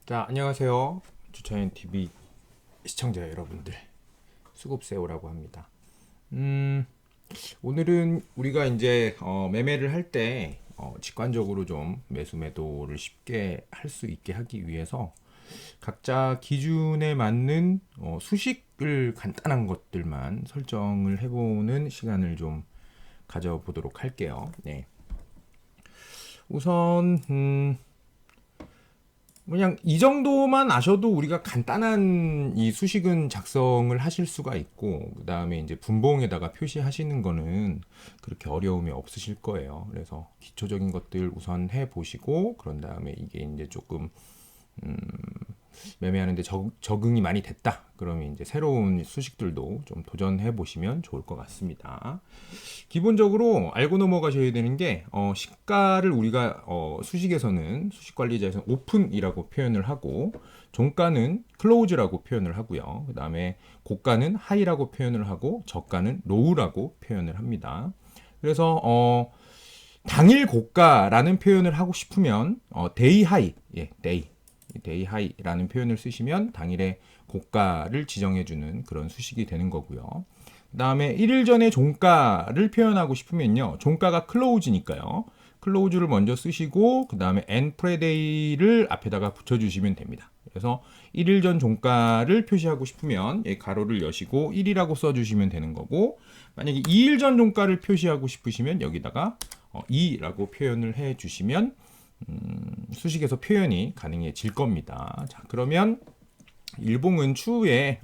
자, 안녕하세요. 주차연 TV 시청자 여러분들. 수급세오라고 합니다. 오늘은 우리가 이제 매매를 할 때 직관적으로 좀 매수 매도를 쉽게 할 수 있게 하기 위해서 각자 기준에 맞는 수식을 간단한 것들만 설정을 해보는 시간을 좀 가져보도록 할게요. 네. 우선 그냥 이 정도만 아셔도 우리가 간단한 이 수식은 작성을 하실 수가 있고, 그 다음에 이제 분봉에다가 표시하시는 거는 그렇게 어려움이 없으실 거예요. 그래서 기초적인 것들 우선 해 보시고, 그런 다음에 이게 이제 조금 매매하는데 적응이 많이 됐다. 그러면 이제 새로운 수식들도 좀 도전해 보시면 좋을 것 같습니다. 기본적으로 알고 넘어가셔야 되는 게 시가를 우리가 수식에서는 수식관리자에서는 오픈이라고 표현을 하고, 종가는 클로즈라고 표현을 하고요. 그 다음에 고가는 하이라고 표현을 하고, 저가는 로우라고 표현을 합니다. 그래서 당일 고가라는 표현을 하고 싶으면 데이 하이, 데이 하이라는 표현을 쓰시면 당일의 고가를 지정해주는 그런 수식이 되는 거고요. 그 다음에 1일 전에 종가를 표현하고 싶으면요, 종가가 클로우즈니까요, 클로우즈를 먼저 쓰시고 그 다음에 end 프레데이를 앞에다가 붙여주시면 됩니다. 그래서 1일 전 종가를 표시하고 싶으면 가로를 여시고 1이라고 써주시면 되는 거고, 만약에 2일 전 종가를 표시하고 싶으시면 여기다가 2라고 표현을 해주시면 수식에서 표현이 가능해질 겁니다. 자, 그러면 일봉은 추후에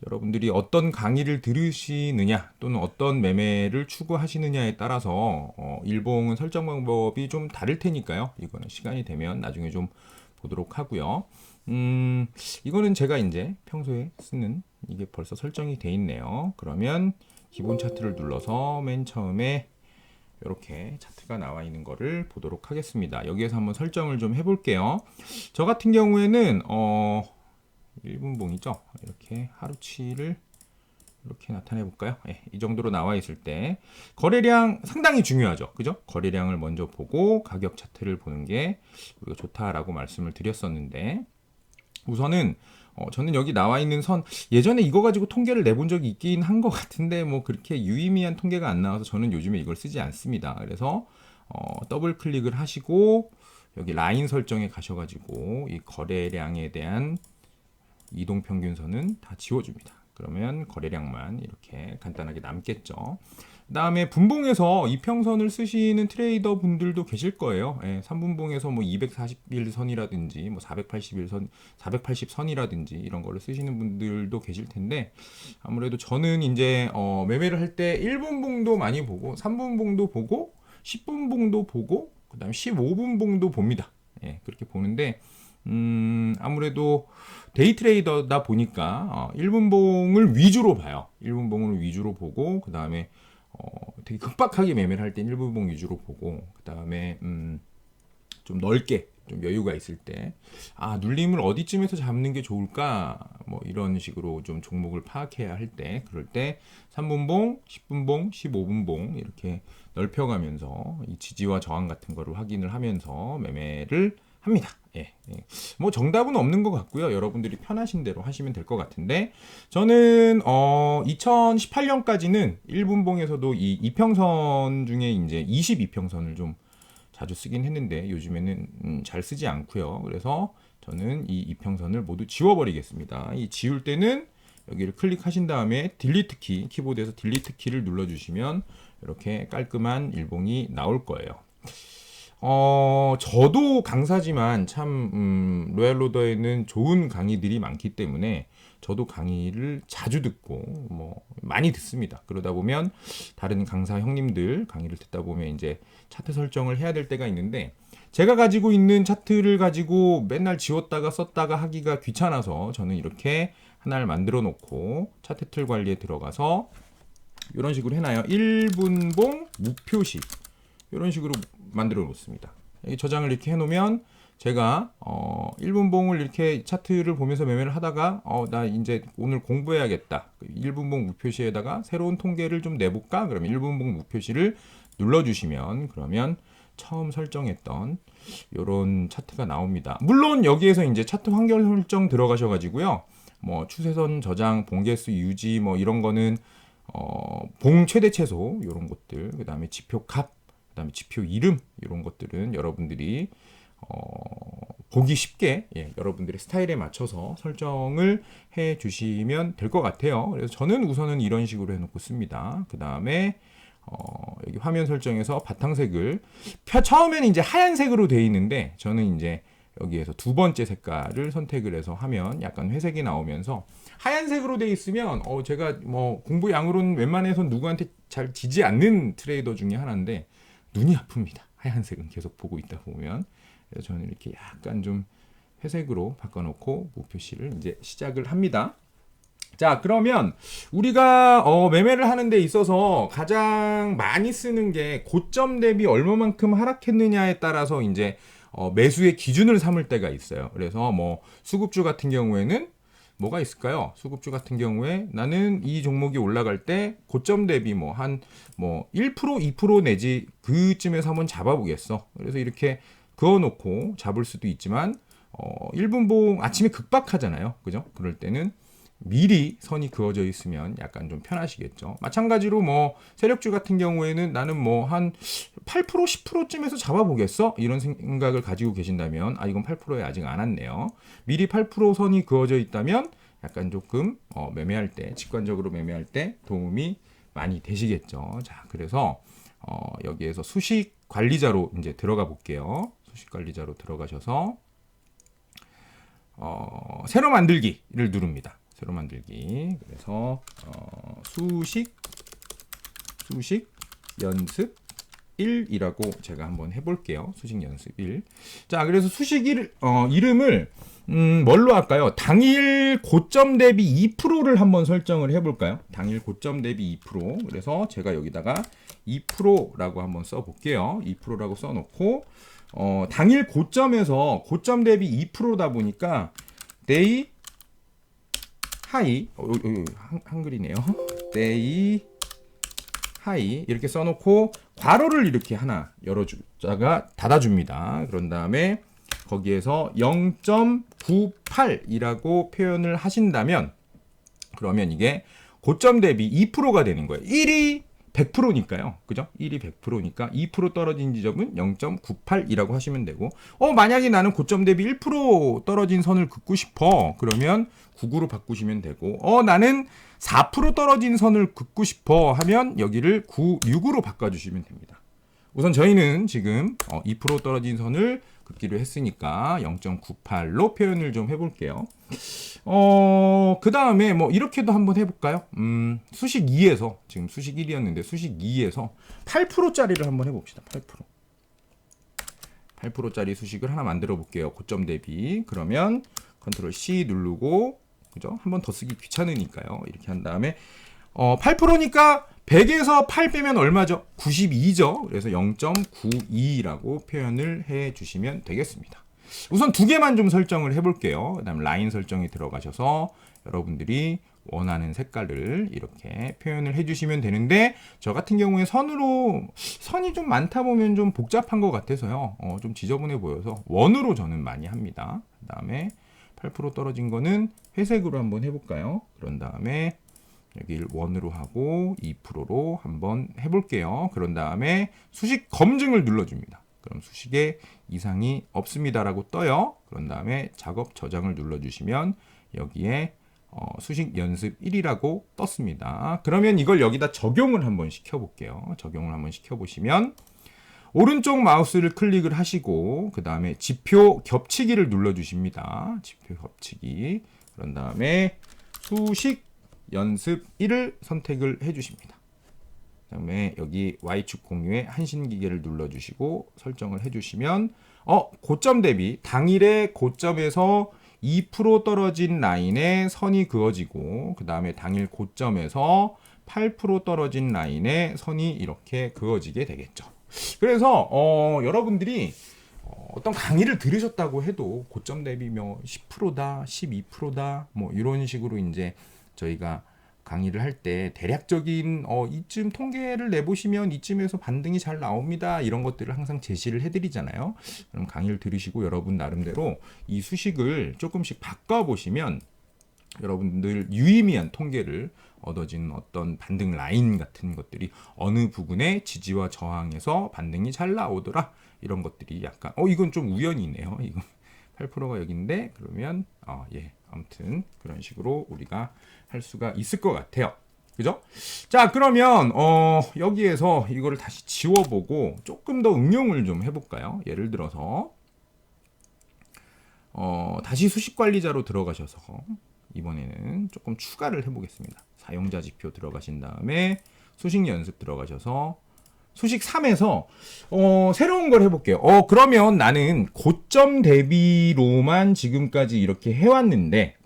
여러분들이 어떤 강의를 들으시느냐 또는 어떤 매매를 추구하시느냐에 따라서 일봉은 설정 방법이 좀 다를 테니까요. 이거는 시간이 되면 나중에 좀 보도록 하고요. 이거는 제가 이제 평소에 쓰는, 이게 벌써 설정이 돼 있네요. 그러면 기본 차트를 눌러서 맨 처음에 이렇게 차트가 나와 있는 거를 보도록 하겠습니다. 여기에서 한번 설정을 좀 해볼게요. 저 같은 경우에는 1분봉이죠. 이렇게 하루치를 이렇게 나타내 볼까요? 네, 이 정도로 나와 있을 때 거래량 상당히 중요하죠. 그죠? 거래량을 먼저 보고 가격 차트를 보는 게 우리가 좋다라고 말씀을 드렸었는데, 우선은 저는 여기 나와 있는 선, 예전에 이거 가지고 통계를 내본 적이 있긴 한 것 같은데 뭐 그렇게 유의미한 통계가 안 나와서 저는 요즘에 이걸 쓰지 않습니다. 그래서 더블 클릭을 하시고 여기 라인 설정에 가셔가지고 이 거래량에 대한 이동평균선은 다 지워줍니다. 그러면 거래량만 이렇게 간단하게 남겠죠. 그 다음에 분봉에서 이평선을 쓰시는 트레이더 분들도 계실 거예요. 3분봉에서 뭐 241선이라든지 뭐 481선, 480선이라든지 이런 거를 쓰시는 분들도 계실 텐데, 아무래도 저는 이제 매매를 할 때 1분봉도 많이 보고 3분봉도 보고 10분봉도 보고 그 다음에 15분봉도 봅니다. 그렇게 보는데 아무래도 데이 트레이더다 보니까 1분봉을 위주로 봐요. 1분봉을 위주로 보고 그 다음에 되게 급박하게 매매를 할 땐 1분봉 위주로 보고, 그 다음에 좀 넓게 좀 여유가 있을 때 눌림을 어디쯤에서 잡는 게 좋을까, 뭐 이런 식으로 좀 종목을 파악해야 할 때, 그럴 때 3분봉, 10분봉, 15분봉 이렇게 넓혀가면서 이 지지와 저항 같은 거를 확인을 하면서 매매를 합니다. 뭐 정답은 없는 것 같고요. 여러분들이 편하신 대로 하시면 될 것 같은데, 저는 2018년까지는 1분봉에서도 이 이평선 중에 이제 22평선을 좀 자주 쓰긴 했는데 요즘에는 잘 쓰지 않고요. 그래서 저는 이 이평선을 모두 지워버리겠습니다. 이 지울 때는 여기를 클릭하신 다음에 딜리트 키, 키보드에서 딜리트 키를 눌러주시면 이렇게 깔끔한 일봉이 나올 거예요. 저도 강사지만 참 로얄로더에는 좋은 강의들이 많기 때문에 저도 강의를 자주 듣고 뭐 많이 듣습니다. 그러다 보면 다른 강사 형님들 강의를 듣다 보면 이제 차트 설정을 해야 될 때가 있는데, 제가 가지고 있는 차트를 가지고 맨날 지웠다가 썼다가 하기가 귀찮아서 저는 이렇게 하나를 만들어 놓고 차트 틀 관리에 들어가서 이런 식으로 해놔요. 1분봉 무표시 이런 식으로 만들어 놓습니다. 저장을 이렇게 해놓으면 제가 1분봉을 이렇게 차트를 보면서 매매를 하다가 나 이제 오늘 공부해야겠다. 1분봉 무표시에다가 새로운 통계를 좀 내볼까? 그러면 1분봉 무표시를 눌러주시면 그러면 처음 설정했던 요런 차트가 나옵니다. 물론 여기에서 이제 차트 환경 설정 들어가셔가지고요. 뭐 추세선 저장, 봉개수 유지 뭐 이런 거는 봉 최대 최소 이런 것들, 그 다음에 지표 값, 그 다음에 지표 이름 이런 것들은 여러분들이 보기 쉽게 여러분들의 스타일에 맞춰서 설정을 해 주시면 될 것 같아요. 그래서 저는 우선은 이런 식으로 해놓고 씁니다. 그 다음에 여기 화면 설정에서 바탕색을 처음에는 이제 하얀색으로 되어 있는데 저는 이제 여기에서 두 번째 색깔을 선택을 해서 하면 약간 회색이 나오면서 하얀색으로 되어 있으면 제가 뭐 공부 양으로는 웬만해서 누구한테 잘 지지 않는 트레이더 중에 하나인데 눈이 아픕니다. 하얀색은 계속 보고 있다 보면. 그래서 저는 이렇게 약간 좀 회색으로 바꿔놓고 목표시를 이제 시작을 합니다. 자, 그러면 우리가 매매를 하는 데 있어서 가장 많이 쓰는 게 고점 대비 얼마만큼 하락했느냐에 따라서 이제 매수의 기준을 삼을 때가 있어요. 그래서 뭐 수급주 같은 경우에는 뭐가 있을까요? 수급주 같은 경우에 나는 이 종목이 올라갈 때 고점 대비 뭐 1%, 2% 내지 그쯤에서 한번 잡아보겠어. 그래서 이렇게 그어놓고 잡을 수도 있지만 1분봉 아침에 급박하잖아요. 그죠? 그럴 때는 미리 선이 그어져 있으면 약간 좀 편하시겠죠. 마찬가지로 뭐 세력주 같은 경우에는 나는 뭐 한 8%, 10%쯤에서 잡아보겠어? 이런 생각을 가지고 계신다면 이건 8%에 아직 안 왔네요. 미리 8% 선이 그어져 있다면 약간 조금 매매할 때, 직관적으로 매매할 때 도움이 많이 되시겠죠. 자, 그래서 여기에서 수식 관리자로 이제 들어가 볼게요. 수식 관리자로 들어가셔서 새로 만들기를 누릅니다. 새로 만들기. 그래서 수식 연습 1이라고 제가 한번 해볼게요. 수식 연습 1. 자, 그래서 수식 1 이름을 뭘로 할까요? 당일 고점 대비 2%를 한번 설정을 해볼까요? 당일 고점 대비 2%. 그래서 제가 여기다가 2%라고 한번 써볼게요. 2%라고 써놓고 당일 고점에서 고점 대비 2%다 보니까 데이 하이 한글이네요. 데이 하이 이렇게 써놓고 괄호를 이렇게 하나 열어주다가 닫아줍니다. 그런 다음에 거기에서 0.98이라고 표현을 하신다면 그러면 이게 고점 대비 2%가 되는 거예요. 1이 100%니까요. 그죠? 1이 100%니까 2% 떨어진 지점은 0.98이라고 하시면 되고 만약에 나는 고점 대비 1% 떨어진 선을 긋고 싶어. 그러면 99로 바꾸시면 되고 나는 4% 떨어진 선을 긋고 싶어 하면 여기를 96으로 바꿔주시면 됩니다. 우선 저희는 지금 2% 떨어진 선을 긋기로 했으니까 0.98로 표현을 좀 해볼게요. 그 다음에 뭐 이렇게도 한번 해볼까요? 수식 2에서 지금 수식 1이었는데 수식 2에서 8%짜리를 한번 해봅시다. 8%짜리 수식을 하나 만들어 볼게요. 고점 대비. 그러면 컨트롤 C 누르고 그죠? 한번 더 쓰기 귀찮으니까요. 이렇게 한 다음에 8%니까 100에서 8 빼면 얼마죠? 92죠. 그래서 0.92라고 표현을 해 주시면 되겠습니다. 우선 두 개만 좀 설정을 해볼게요. 그 다음 라인 설정에 들어가셔서 여러분들이 원하는 색깔을 이렇게 표현을 해주시면 되는데 저 같은 경우에 선이 좀 많다 보면 좀 복잡한 것 같아서요. 좀 지저분해 보여서 원으로 저는 많이 합니다. 그 다음에 8% 떨어진 거는 회색으로 한번 해볼까요? 그런 다음에 여기를 원으로 하고 2%로 한번 해볼게요. 그런 다음에 수식 검증을 눌러줍니다. 그럼 수식에 이상이 없습니다라고 떠요. 그런 다음에 작업 저장을 눌러주시면 여기에 수식 연습 1이라고 떴습니다. 그러면 이걸 여기다 적용을 한번 시켜볼게요. 적용을 한번 시켜보시면 오른쪽 마우스를 클릭을 하시고 그 다음에 지표 겹치기를 눌러주십니다. 지표 겹치기. 그런 다음에 수식 연습 1을 선택을 해주십니다. 그 다음에 여기 Y축 공유에 한신기계를 눌러주시고 설정을 해주시면 고점 대비 당일의 고점에서 2% 떨어진 라인에 선이 그어지고 그 다음에 당일 고점에서 8% 떨어진 라인에 선이 이렇게 그어지게 되겠죠. 그래서 여러분들이 어떤 강의를 들으셨다고 해도 고점 대비 뭐 10%다, 12%다 뭐 이런 식으로 이제 저희가 강의를 할 때 대략적인 이쯤 통계를 내보시면 이쯤에서 반등이 잘 나옵니다. 이런 것들을 항상 제시를 해드리잖아요. 그럼 강의를 들으시고 여러분 나름대로 이 수식을 조금씩 바꿔보시면 여러분들 유의미한 통계를 얻어지는 어떤 반등 라인 같은 것들이 어느 부분에 지지와 저항에서 반등이 잘 나오더라. 이런 것들이 약간 이건 좀 우연히 있네요. 이건 8%가 여기인데 그러면 예. 아무튼 그런 식으로 우리가 할 수가 있을 것 같아요. 그죠? 자, 그러면 여기에서 이거를 다시 지워보고 조금 더 응용을 좀 해볼까요? 예를 들어서 다시 수식관리자로 들어가셔서 이번에는 조금 추가를 해보겠습니다. 사용자 지표 들어가신 다음에 수식 연습 들어가셔서 수식 3에서 새로운 걸 해볼게요. 그러면 나는 고점 대비로만 지금까지 이렇게 해왔는데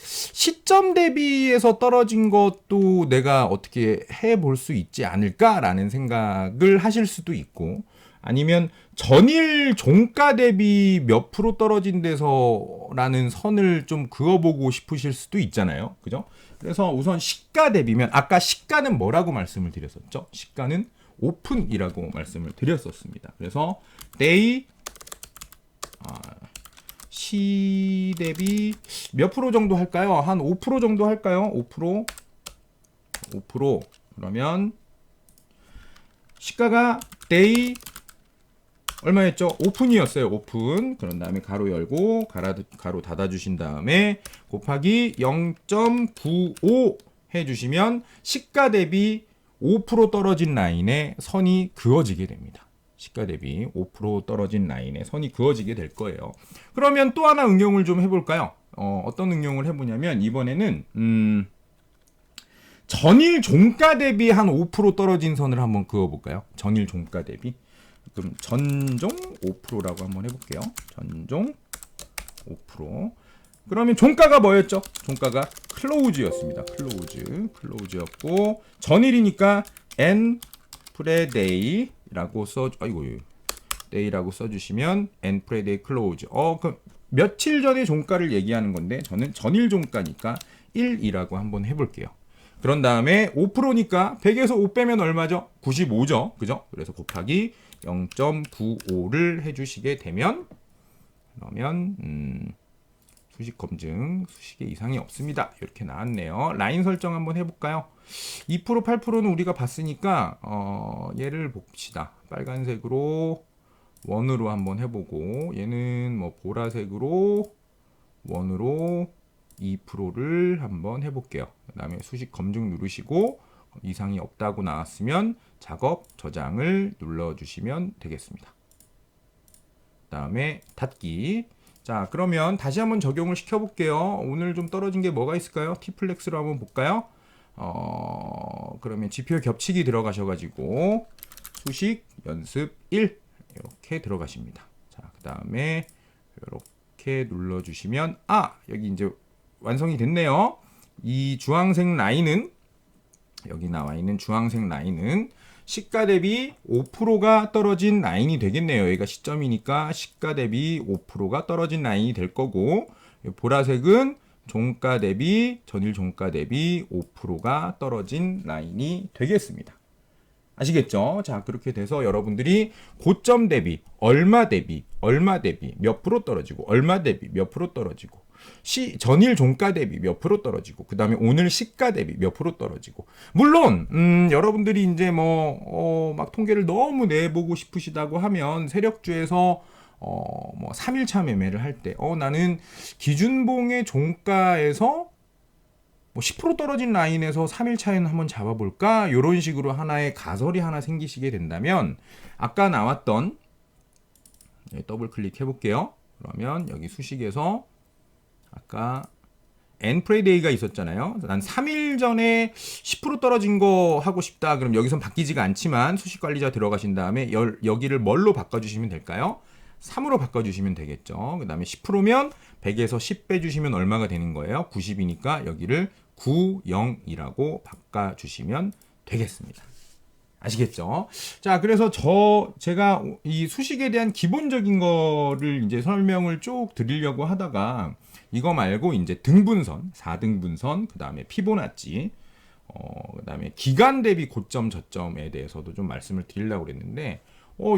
시점 대비에서 떨어진 것도 내가 어떻게 해볼 수 있지 않을까라는 생각을 하실 수도 있고, 아니면 전일 종가 대비 몇 프로 떨어진 데서라는 선을 좀 그어보고 싶으실 수도 있잖아요. 그죠? 그래서 우선 시가 대비면 아까 시가는 뭐라고 말씀을 드렸었죠? 시가는 오픈이라고 말씀을 드렸었습니다. 그래서 day 시 대비 몇 프로 정도 할까요? 한 5% 정도 할까요? 5%. 그러면 시가가 day 얼마였죠? 오픈이었어요. 오픈. 그런 다음에 가로 열고 가로 닫아 주신 다음에 곱하기 0.95 해주시면 시가 대비 5% 떨어진 라인에 선이 그어지게 됩니다. 시가 대비 5% 떨어진 라인에 선이 그어지게 될 거예요. 그러면 또 하나 응용을 좀 해볼까요? 어떤 응용을 해보냐면 이번에는 전일 종가 대비 한 5% 떨어진 선을 한번 그어볼까요? 전일 종가 대비. 그럼 전종 5%라고 한번 해볼게요. 전종 5%. 그러면 종가가 뭐였죠? 종가가 클로우즈였습니다. 클로우즈였고 전일이니까 n 프레데이라고 데이라고 써주시면 n 프레데이 클로우즈. 그럼 며칠 전의 종가를 얘기하는 건데 저는 전일 종가니까 1이라고 한번 해볼게요. 그런 다음에 5%니까 100에서 5 빼면 얼마죠? 95죠. 그죠? 그래서 곱하기 0.95를 해주시게 되면 그러면 수식 검증 수식에 이상이 없습니다. 이렇게 나왔네요. 라인 설정 한번 해볼까요? 2% 8%는 우리가 봤으니까 얘를 봅시다. 빨간색으로 원으로 한번 해보고 얘는 뭐 보라색으로 원으로 2%를 한번 해볼게요. 그 다음에 수식 검증 누르시고 이상이 없다고 나왔으면 작업 저장을 눌러주시면 되겠습니다. 그 다음에 닫기. 자, 그러면 다시 한번 적용을 시켜볼게요. 오늘 좀 떨어진 게 뭐가 있을까요? T플렉스로 한번 볼까요? 그러면 지표 겹치기 들어가셔가지고 수식 연습 1 이렇게 들어가십니다. 자, 그 다음에 이렇게 눌러주시면 여기 이제 완성이 됐네요. 이 주황색 라인은 여기 나와 있는 주황색 라인은 시가 대비 5%가 떨어진 라인이 되겠네요. 여기가 시점이니까 시가 대비 5%가 떨어진 라인이 될 거고, 보라색은 종가 대비 전일 종가 대비 5%가 떨어진 라인이 되겠습니다. 아시겠죠? 자, 그렇게 돼서 여러분들이 고점 대비 얼마 대비 몇 프로 떨어지고 얼마 대비 몇 프로 떨어지고 전일 종가 대비 몇 프로 떨어지고 그 다음에 오늘 시가 대비 몇 프로 떨어지고, 물론 여러분들이 이제 막 통계를 너무 내보고 싶으시다고 하면 세력주에서 뭐 3일차 매매를 할 때 나는 기준봉의 종가에서 뭐 10% 떨어진 라인에서 3일차에는 한번 잡아볼까? 이런 식으로 하나의 가설이 하나 생기시게 된다면 아까 나왔던 더블 클릭해 볼게요. 그러면 여기 수식에서 아까 N 프레데이가 있었잖아요. 난 3일 전에 10% 떨어진 거 하고 싶다. 그럼 여기선 바뀌지가 않지만 수식 관리자 들어가신 다음에 여기를 뭘로 바꿔주시면 될까요? 3으로 바꿔주시면 되겠죠. 그 다음에 10%면 100에서 10 빼주시면 얼마가 되는 거예요? 90이니까 여기를 90이라고 바꿔주시면 되겠습니다. 아시겠죠? 자, 그래서 제가 이 수식에 대한 기본적인 거를 이제 설명을 쭉 드리려고 하다가 이거 말고 이제 등분선, 4등분선, 그 다음에 피보나치, 그 다음에 기간 대비 고점 저점에 대해서도 좀 말씀을 드리려고 그랬는데,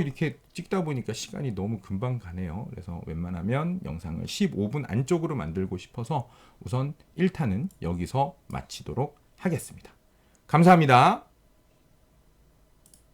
이렇게 찍다 보니까 시간이 너무 금방 가네요. 그래서 웬만하면 영상을 15분 안쪽으로 만들고 싶어서 우선 1탄은 여기서 마치도록 하겠습니다. 감사합니다.